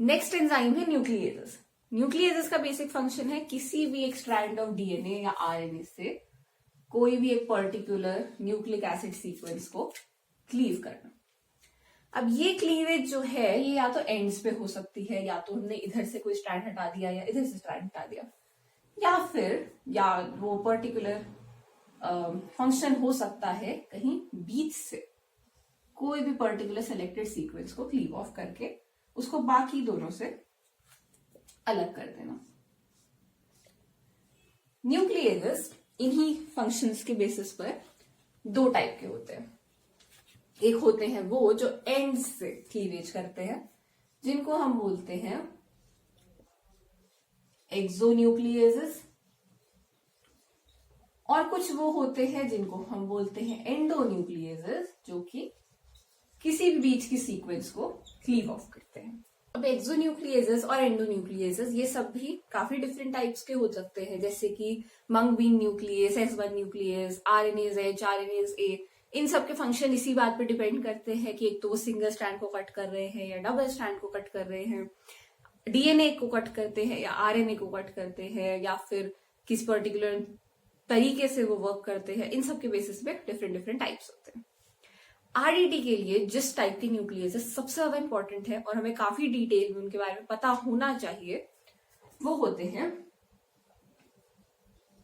Next enzyme है nucleases. Nucleases का basic function है किसी भी एक स्ट्रैंड ऑफ डीएनए या आरएनए से कोई भी एक पर्टिकुलर न्यूक्लिक एसिड सीक्वेंस को क्लीव करना। अब ये क्लीवेज जो है ये या तो एंड्स पे हो सकती है, या तो हमने इधर से कोई स्ट्रैंड हटा दिया या इधर से स्ट्रैंड हटा दिया, या फिर या वो पर्टिकुलर फंक्शन हो सकता है कहीं बीच से कोई भी पर्टिकुलर सेलेक्टेड सीक्वेंस को क्लीव ऑफ करके उसको बाकी दोनों से अलग कर देना। न्यूक्लिएजेस इन्हीं फंक्शंस के बेसिस पर दो टाइप के होते हैं। एक होते हैं वो जो एंड्स से क्लीवेज करते हैं, जिनको हम बोलते हैं एक्सोन्यूक्लिएजेस, और कुछ वो होते हैं जिनको हम बोलते हैं एंडोन्यूक्लिएजेस, जो कि किसी भी बीच की सीक्वेंस को क्लीव ऑफ करते हैं। अब एक्सोन्यूक्लिएजेस और एंडोन्यूक्लिएजेस ये सब भी काफी डिफरेंट टाइप्स के हो सकते हैं, जैसे कि mung bean nuclease, S1 nuclease, RNase H, RNase A। इन सब के फंक्शन इसी बात पे डिपेंड करते हैं कि एक तो वो सिंगल स्ट्रैंड को कट कर रहे हैं या डबल स्ट्रैंड को कट कर रहे हैं, डीएनए को कट करते हैं या आरएनए को कट करते हैं, या फिर किस पर्टिकुलर तरीके से वो वर्क करते हैं। इन सब के बेसिस पे डिफरेंट डिफरेंट टाइप्स होते हैं। आरडीटी के लिए जिस टाइप की न्यूक्लियस सबसे ज्यादा इंपॉर्टेंट है और हमें काफी डिटेल में उनके बारे में पता होना चाहिए, वो होते हैं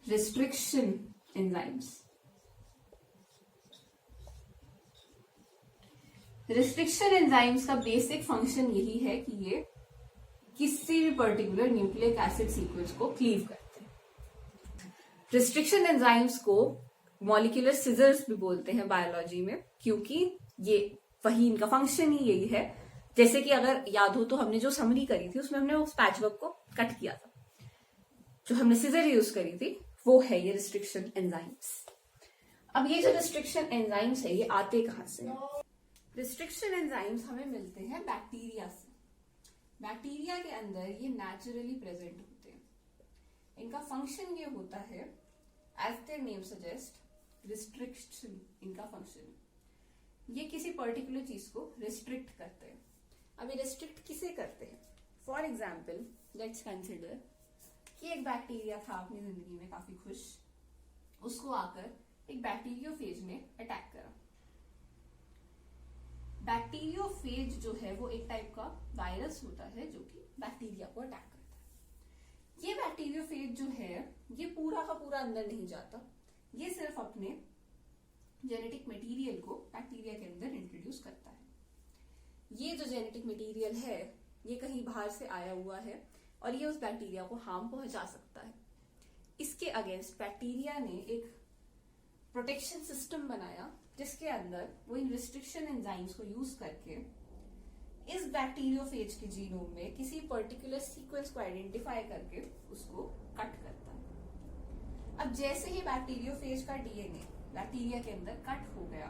रिस्ट्रिक्शन एंजाइम्स। रिस्ट्रिक्शन एंजाइम्स का बेसिक फंक्शन यही है कि ये किसी भी पर्टिकुलर न्यूक्लिक एसिड सीक्वेंस को क्लीव करते हैं। रिस्ट्रिक्शन एंजाइम्स को मॉलिक्यूलर सिजर्स भी बोलते हैं बायोलॉजी में, क्योंकि ये वही इनका फंक्शन ही यही है। जैसे कि अगर याद हो तो हमने जो समरी करी थी उसमें हमने उस पैचवर्क को कट किया था, जो हमने सिजर यूज करी थी वो है ये रिस्ट्रिक्शन एंजाइम्स। अब ये जो रिस्ट्रिक्शन एंजाइम्स है ये आते कहां से हैं? रिस्ट्रिक्शन एंजाइम्स हमें मिलते हैं बैक्टीरिया से। बैक्टीरिया के अंदर ये नेचुरली प्रेजेंट होते हैं। इनका फंक्शन ये होता है, as their name suggest, restriction इनका फंक्शन। ये किसी पर्टिकुलर चीज को रिस्ट्रिक्ट करते हैं। अब ये रिस्ट्रिक्ट किसे करते हैं? फॉर एग्जाम्पल लेट्स कंसिडर कि एक बैक्टीरिया था अपनी जिंदगी में काफी खुश, उसको आकर एक बैक्टीरियोफेज ने अटैक करा। बैक्टीरियोफेज जो है वो एक टाइप का वायरस होता है जो कि बैक्टीरिया को अटैक करता है। ये बैक्टीरियोफेज जो है ये पूरा का पूरा अंदर नहीं जाता, ये सिर्फ अपने जेनेटिक मटेरियल को बैक्टीरिया के अंदर इंट्रोड्यूस करता है। ये जो जेनेटिक मटेरियल है ये कहीं बाहर से आया हुआ है और ये उस बैक्टीरिया को हार्म पहुंचा सकता है। इसके अगेंस्ट बैक्टीरिया ने एक प्रोटेक्शन सिस्टम बनाया, जिसके अंदर वो इन रिस्ट्रिक्शन एंजाइम्स को यूज करके इस बैक्टीरियोफेज के जीनोम में किसी पर्टिकुलर सीक्वेंस को आइडेंटिफाई करके उसको कट करता है। अब जैसे ही बैक्टीरियोफेज का डीएनए बैक्टीरिया के अंदर कट हो गया,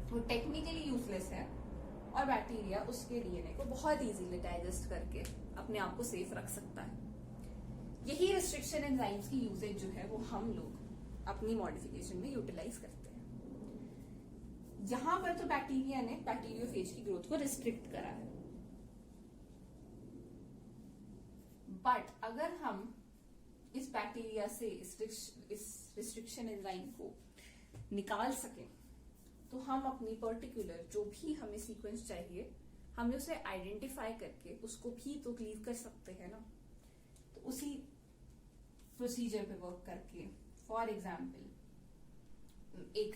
वो टेक्निकली यूजलेस है और बैक्टीरिया उसके डीएनए को बहुत इजीली डाइजेस्ट करके अपने आप को सेफ रख सकता है। यही रिस्ट्रिक्शन एंजाइम्स की यूजेज जो है वो हम लोग अपनी मॉडिफिकेशन में यूटिलाइज करते हैं। यहां पर तो बैक्टीरिया ने बैक्टीरियोफेज की ग्रोथ को रिस्ट्रिक्ट करा है, बट अगर हम इस बैक्टीरिया से इस रिस्ट्रिक्शन एंजाइम को निकाल सकें तो हम अपनी पर्टिकुलर जो भी हमें सीक्वेंस चाहिए हमें उसे आइडेंटिफाई करके उसको भी तो क्लीव कर सकते हैं ना। तो उसी प्रोसीजर पे वर्क करके, फॉर एग्जाम्पल एक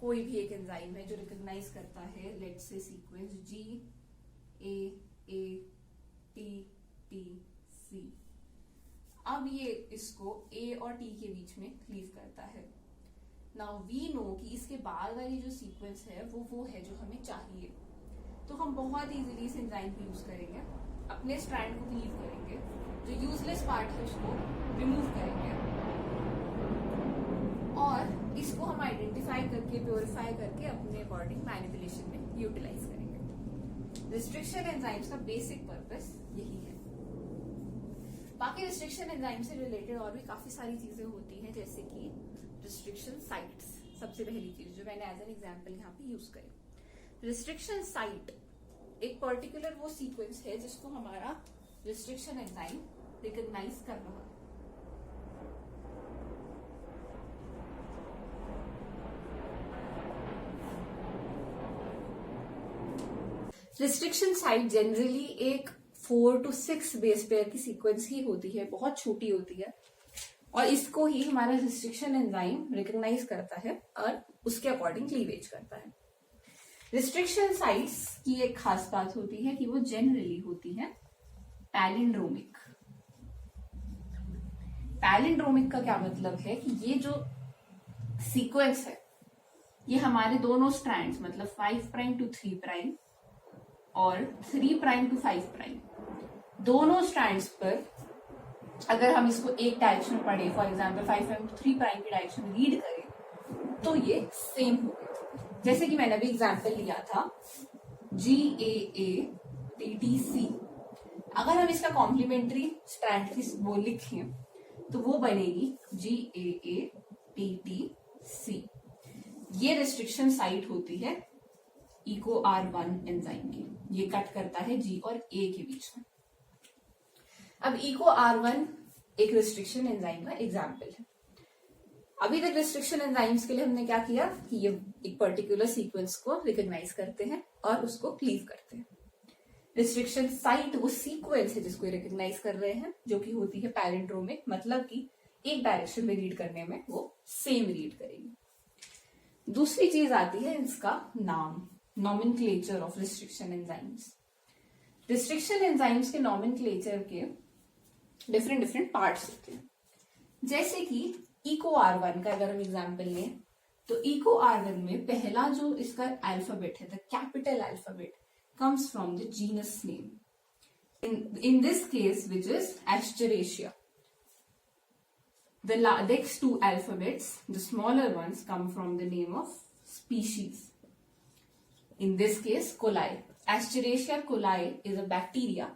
कोई भी एक एंजाइम है जो रिकॉग्नाइज करता है लेट्स से सीक्वेंस GAATTC। अब ये इसको A और T के बीच में क्लीव करता है। नाउ वी नो कि इसके बाद वाली जो सीक्वेंस है वो है जो हमें चाहिए, तो हम बहुत इजीली इस एंजाइम को यूज करेंगे, अपने स्ट्रैंड को क्लीव करेंगे, जो यूजलेस पार्ट है उसको रिमूव करेंगे और इसको हम आइडेंटिफाई करके प्योरीफाई करके अपने अकॉर्डिंग मैनिपुलेशन में यूटिलाइज करेंगे। रिस्ट्रिक्शन एंजाइम्स का बेसिक पर्पस यही है। बाकी रिस्ट्रिक्शन एंजाइम से रिलेटेड और भी काफी सारी चीजें होती हैं, जैसे कि रिस्ट्रिक्शन साइट्स। सबसे पहली चीज जो मैंने एज एन एग्जांपल यहाँ पे यूज करी, रिस्ट्रिक्शन साइट एक पर्टिकुलर वो सीक्वेंस है जिसको हमारा रिस्ट्रिक्शन एंजाइम रिकॉग्नाइज कर रहा है। रिस्ट्रिक्शन साइट जनरली एक 4 to 6 बेस पेयर की सीक्वेंस ही होती है, बहुत छोटी होती है, और इसको ही हमारा रिस्ट्रिक्शन एंजाइम रिकॉग्नाइज करता है और उसके अकॉर्डिंग क्लीवेज करता है। रिस्ट्रिक्शन साइट्स की एक खास बात होती है कि वो जनरली होती है पैलिंड्रोमिक। पैलिंड्रोमिक का क्या मतलब है कि ये जो सीक्वेंस है ये हमारे दोनों स्ट्रैंड्स मतलब 5 प्राइम टू 3 प्राइम और 3 प्राइम टू 5 प्राइम दोनों स्ट्रैंड्स पर अगर हम इसको एक डायरेक्शन में पढ़े, for example 5 prime to 3 prime की डायरेक्शन में रीड करें तो ये सेम होगा। जैसे कि मैंने अभी एग्जांपल लिया था GAATTC, अगर हम इसका कॉम्प्लीमेंट्री स्ट्रैंड की वो लिखें तो वो बनेगी GAATTC। ये रिस्ट्रिक्शन साइट होती है EcoR1 एंजाइम की, ये कट करता है G और A के बीच में। अब EcoR1 एक रिस्ट्रिक्शन एंजाइम का एग्जाम्पल है। अभी तक रिस्ट्रिक्शन एंजाइम्स के लिए हमने क्या किया कि ये एक पर्टिकुलर सीक्वेंस को रिकॉग्नाइज करते हैं और उसको क्लीव करते हैं। रिस्ट्रिक्शन साइट वो सीक्वेंस है जिसको रिकॉग्नाइज कर रहे हैं, जो कि होती है पैलिंड्रोमिक, मतलब कि एक डायरेक्शन में रीड करने में वो सेम रीड करेगी। दूसरी चीज आती है इसका नाम, nomenclature of restriction enzymes. Restriction enzymes के नॉमेनक्लेचर के डिफरेंट पार्ट्स होते हैं। जैसे कि EcoR1 का अगर हम एग्जाम्पल लें तो EcoR1 में पहला जो इसका अल्फाबेट है, the capital alphabet comes from the genus name. In this case, which is Asteraceae. The next two alphabets, the smaller ones, come from the name of species. In this case, coli. Asteraceae coli is a bacteria,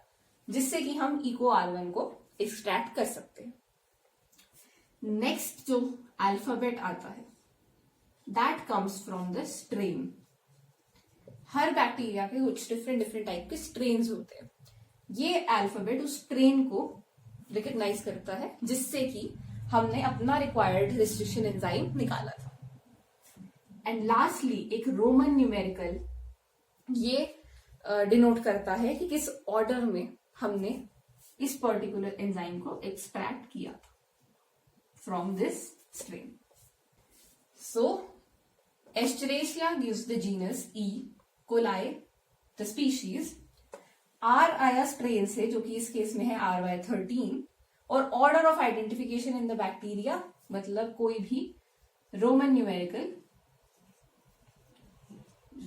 जिससे कि हम EcoR1 को extract कर सकते हैं। Next जो alphabet आता है, that comes from the strain. Her bacteria के कुछ डिफरेंट टाइप के स्ट्रेन्स होते हैं। ये अल्फाबेट उस स्ट्रेन को रिकॉग्नाइज करता है, जिससे कि हमने अपना रिक्वायर्ड रिस्ट्रिक्शन एंजाइम निकाला था। एंड लास्टली एक रोमन न्यूमेरिकल, ये डिनोट करता है कि किस ऑर्डर में हमने इस पर्टिकुलर एंजाइम को एक्सट्रैक्ट किया था from this strain. So, Asteraceae gives the genus E, coli the species, R आया strain से, जो कि इस केस में है RY13, और order of identification in the bacteria मतलब कोई भी रोमन न्यूमेरिकल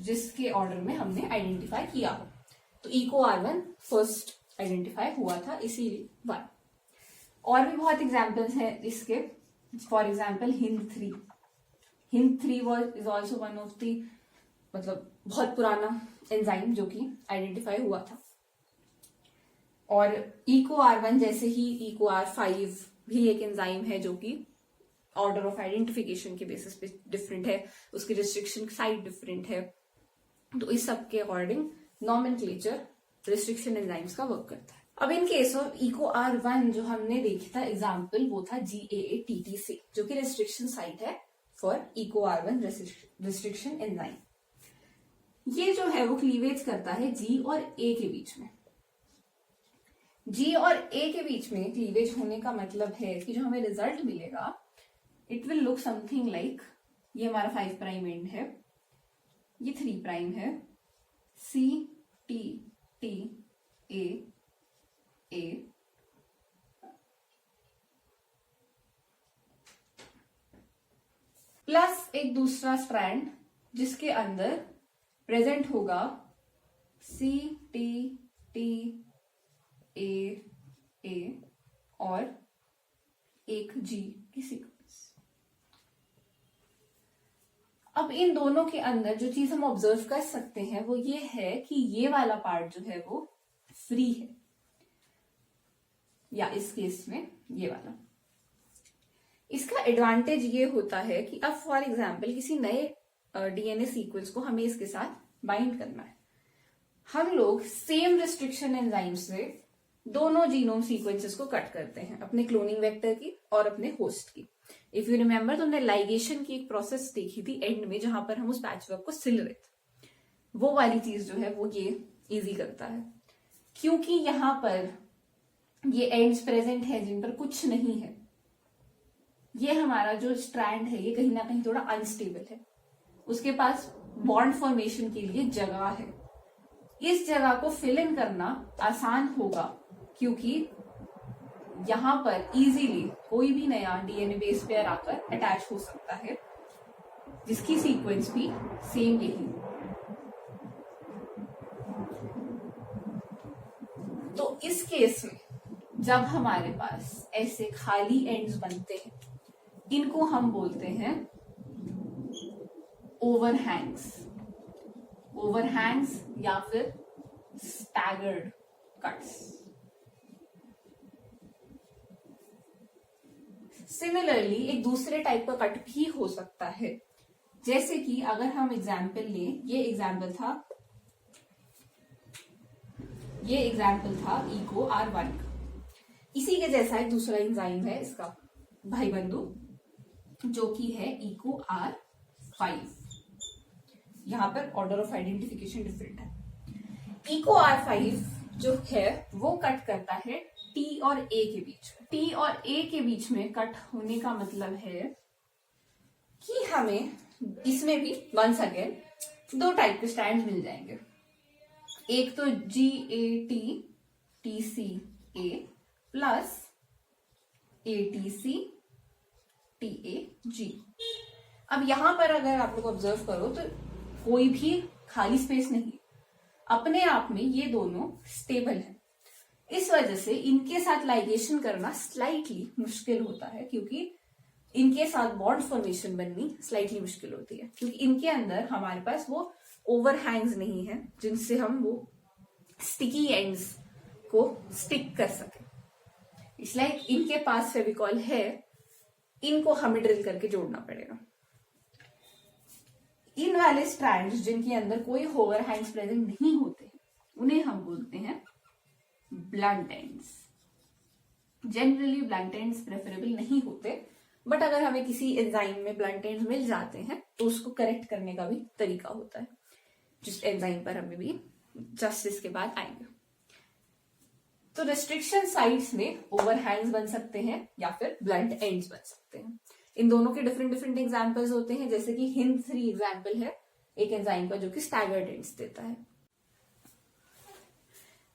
जिसके ऑर्डर में हमने आइडेंटिफाई किया हो। तो EcoR1 फर्स्ट आइडेंटिफाई हुआ था, इसीलिए 1। और भी बहुत एग्जाम्पल्स हैं इसके, for example HindIII is also one of the, मतलब बहुत पुराना एंजाइम जो कि आइडेंटिफाई हुआ था। और EcoR1 जैसे ही EcoR5 भी एक एंजाइम है जो कि ऑर्डर ऑफ आइडेंटिफिकेशन के बेसिस पे डिफरेंट है, उसकी रिस्ट्रिक्शन साइट डिफरेंट है। तो इस सब के अकॉर्डिंग नॉमेनक्लेचर रिस्ट्रिक्शन एंजाइम्स का वर्क करता है। अब इन केस ऑफ EcoR1 जो हमने देखा था एग्जाम्पल, वो था GAATTC, जो कि रिस्ट्रिक्शन साइट है फॉर EcoR1 रिस्ट्रिक्शन एंजाइम। ये जो है वो क्लीवेज करता है G और A के बीच में। G और A के बीच में क्लीवेज होने का मतलब है कि जो हमें रिजल्ट मिलेगा it will look something like, ये हमारा 5 प्राइम एंड है, ये 3 प्राइम है, CTTA A प्लस एक दूसरा स्ट्रैंड जिसके अंदर प्रेजेंट होगा CTTA और एक G की सीक्वेंस। अब इन दोनों के अंदर जो चीज हम ऑब्जर्व कर सकते हैं वो ये है कि ये वाला पार्ट जो है वो फ्री है, या इस केस में ये वाला। इसका एडवांटेज ये होता है कि अब फॉर एग्जाम्पल किसी नए डीएनए सीक्वेंस को हमें इसके साथ बाइंड करना है, हम लोग सेम रिस्ट्रिक्शन एंजाइम से दोनों जीनोम सीक्वेंसेस को कट करते हैं, अपने क्लोनिंग वेक्टर की और अपने होस्ट की। इफ यू रिमेम्बर, तुमने लाइगेशन की एक प्रोसेस देखी थी एंड में, जहां पर हम उस पैचवर्क को सिल रहे थे। वो वाली चीज जो है वो ये इजी करता है, क्योंकि यहां पर ये एंड्स प्रेजेंट है जिन पर कुछ नहीं है। ये हमारा जो स्ट्रैंड है ये कहीं ना कहीं थोड़ा अनस्टेबल है, उसके पास बॉन्ड फॉर्मेशन के लिए जगह है। इस जगह को फिल इन करना आसान होगा, क्योंकि यहां पर इजीली कोई भी नया डीएनए बेस पेयर आकर अटैच हो सकता है, जिसकी सीक्वेंस भी सेम यही है। तो इस केस में जब हमारे पास ऐसे खाली एंड्स बनते हैं, इनको हम बोलते हैं ओवरहैंग्स, या फिर स्टैगर्ड कट्स। सिमिलरली एक दूसरे टाइप का कट भी हो सकता है, जैसे कि अगर हम एग्जाम्पल लें, ये एग्जाम्पल था इको R1 का। इसी के जैसा एक दूसरा एंजाइम है इसका भाई बंधु, जो कि है इको R5। यहां पर ऑर्डर ऑफ आइडेंटिफिकेशन डिफरेंट है। इको R5 जो है वो कट करता है T और A के बीच में। T और A के बीच में कट होने का मतलब है कि हमें इसमें भी वंस अगेन दो टाइप के स्ट्रैंड्स मिल जाएंगे। एक तो GAT TCA plus ATC TAG। अब यहां पर अगर आप लोग ऑब्जर्व करो तो कोई भी खाली स्पेस नहीं, अपने आप में ये दोनों स्टेबल है। इस वजह से इनके साथ लाइगेशन करना स्लाइटली मुश्किल होता है, क्योंकि इनके साथ बॉन्ड फॉर्मेशन बननी स्लाइटली मुश्किल होती है, क्योंकि इनके अंदर हमारे पास वो ओवरहैंग्स नहीं है जिनसे हम वो स्टिकी एंड्स को स्टिक कर सके। इसलिए इनके पास फेविकॉल है, इनको हमें ड्रिल करके जोड़ना पड़ेगा। इन वाले स्ट्रैंड्स जिनके अंदर कोई ओवरहैंग्स प्रेजेंट नहीं होते, उन्हें हम बोलते हैं blunt ends. Generally blunt ends preferable नहीं होते, बट अगर हमें किसी एंजाइम में ब्लंट एंड्स मिल जाते हैं तो उसको करेक्ट करने का भी तरीका होता है, जिस एंजाइम पर हमें भी जस्टिस के बाद आएंगे। तो रिस्ट्रिक्शन साइट्स में ओवरहैंग्स बन सकते हैं या फिर ब्लंट एंड्स बन सकते हैं। इन दोनों के डिफरेंट डिफरेंट एग्जाम्पल्स होते हैं, जैसे कि HindIII एग्जाम्पल है एक एंजाइम का जो कि स्टैगर्ड एंड्स देता है।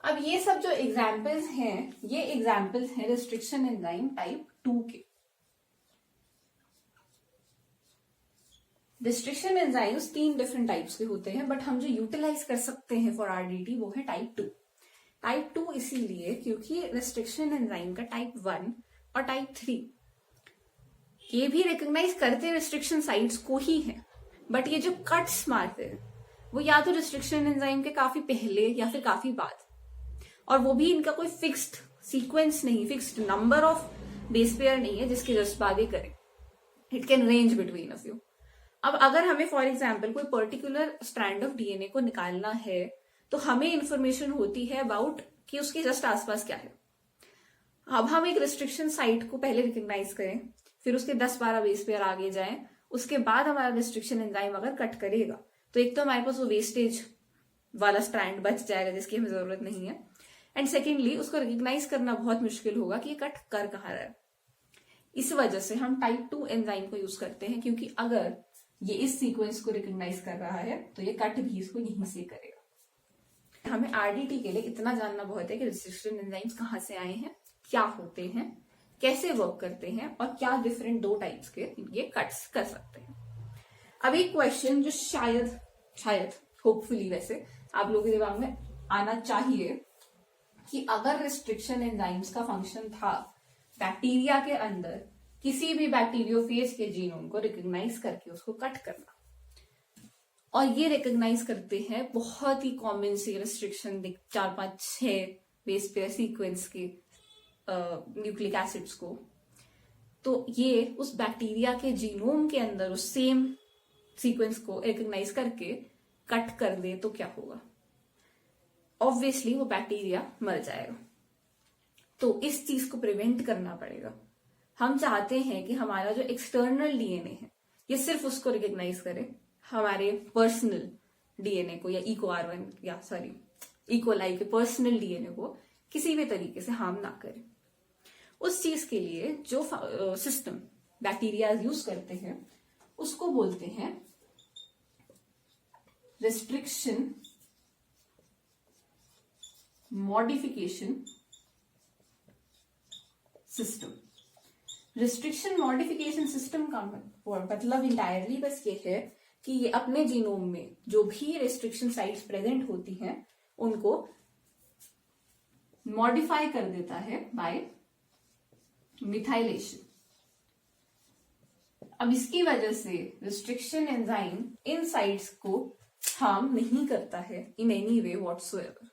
अब ये सब जो एग्जाम्पल्स हैं, ये एग्जाम्पल्स हैं रिस्ट्रिक्शन एंजाइम टाइप 2 के। रिस्ट्रिक्शन एंजाइम्स 3 डिफरेंट टाइप्स के होते हैं, बट हम जो यूटिलाइज कर सकते हैं फॉर RDT वो है टाइप 2। टाइप 2 इसीलिए क्योंकि रिस्ट्रिक्शन एंजाइम का टाइप 1 और टाइप 3 ये भी रिकॉग्नाइज करते रिस्ट्रिक्शन साइट्स को ही है, बट ये जो कट्स मारते हैं वो या तो रिस्ट्रिक्शन एंजाइम के काफी पहले या फिर काफी बाद, और वो भी इनका कोई फिक्स्ड सीक्वेंस नहीं, fixed number of base pair नहीं है जिसके जस्ट बाद ये करें। It can range between a few. अब अगर हमें फॉर एग्जाम्पल कोई पर्टिकुलर स्ट्रैंड ऑफ डीएनए को निकालना है, तो हमें इंफॉर्मेशन होती है अबाउट कि उसके जस्ट आसपास क्या है। अब हम एक रिस्ट्रिक्शन साइट को पहले रिकॉग्नाइज करें, फिर उसके 10-12 बेस पेयर आगे जाएं, उसके बाद हमारा रिस्ट्रिक्शन एंजाइम अगर कट करेगा तो एक तो हमारे पास वो वेस्टेज वाला स्ट्रैंड बच जाएगा जिसकी हमें जरूरत नहीं है, एंड सेकेंडली उसको रिकॉग्नाइज करना बहुत मुश्किल होगा कि ये कट कर कहाँ रहा है। इस वजह से हम टाइप 2 एंजाइम को यूज करते हैं, क्योंकि अगर ये इस सीक्वेंस को रिकॉग्नाइज कर रहा है तो ये कट भी इसको यहीं से करेगा। हमें RDT के लिए इतना जानना बहुत है कि रिस्ट्रिक्शन एंजाइम्स कहाँ से आए हैं, क्या होते हैं, कैसे वर्क करते हैं, और क्या डिफरेंट 2 टाइप्स के ये कट्स कर सकते हैं। अब एक क्वेश्चन जो शायद होपफुली वैसे आप लोगों के दिमाग में आना चाहिए कि अगर रिस्ट्रिक्शन एंजाइम्स का फंक्शन था बैक्टीरिया के अंदर किसी भी बैक्टीरियोफेज के जीनोम को रिकॉग्नाइज करके उसको कट करना, और ये रिकॉग्नाइज करते हैं बहुत ही कॉमन से रिस्ट्रिक्शन 4-5-6 बेस पेयर सीक्वेंस के न्यूक्लिक एसिड्स को, तो ये उस बैक्टीरिया के जीनोम के अंदर उस सेम सीक्वेंस को रिकॉग्नाइज करके कट कर दे तो क्या होगा। ऑब्वियसली वो बैक्टीरिया मर जाएगा। तो इस चीज को प्रिवेंट करना पड़ेगा। हम चाहते हैं कि हमारा जो एक्सटर्नल डीएनए है ये सिर्फ उसको रिकॉग्नाइज करे, हमारे पर्सनल डीएनए को या इको-R1 या इकोलाई के पर्सनल डीएनए को किसी भी तरीके से हार्म ना करे। उस चीज के लिए जो सिस्टम बैक्टीरिया यूज करते हैं उसको बोलते हैं restriction modification system. Restriction modification system का मतलब इंटायरली बस ये है कि ये अपने जीनोम में जो भी रिस्ट्रिक्शन साइट्स प्रेजेंट होती हैं उनको मॉडिफाई कर देता है बाय मिथाइलेशन। अब इसकी वजह से रिस्ट्रिक्शन एंजाइम इन साइट्स को हार्म नहीं करता है इन एनी वे व्हाटसोएवर।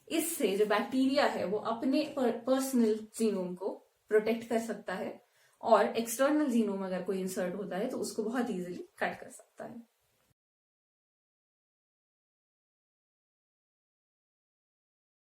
इससे जो बैक्टीरिया है वो अपने पर्सनल जीनोम को प्रोटेक्ट कर सकता है और एक्सटर्नल जीनोम अगर कोई इंसर्ट होता है तो उसको बहुत इजीली कट कर सकता है।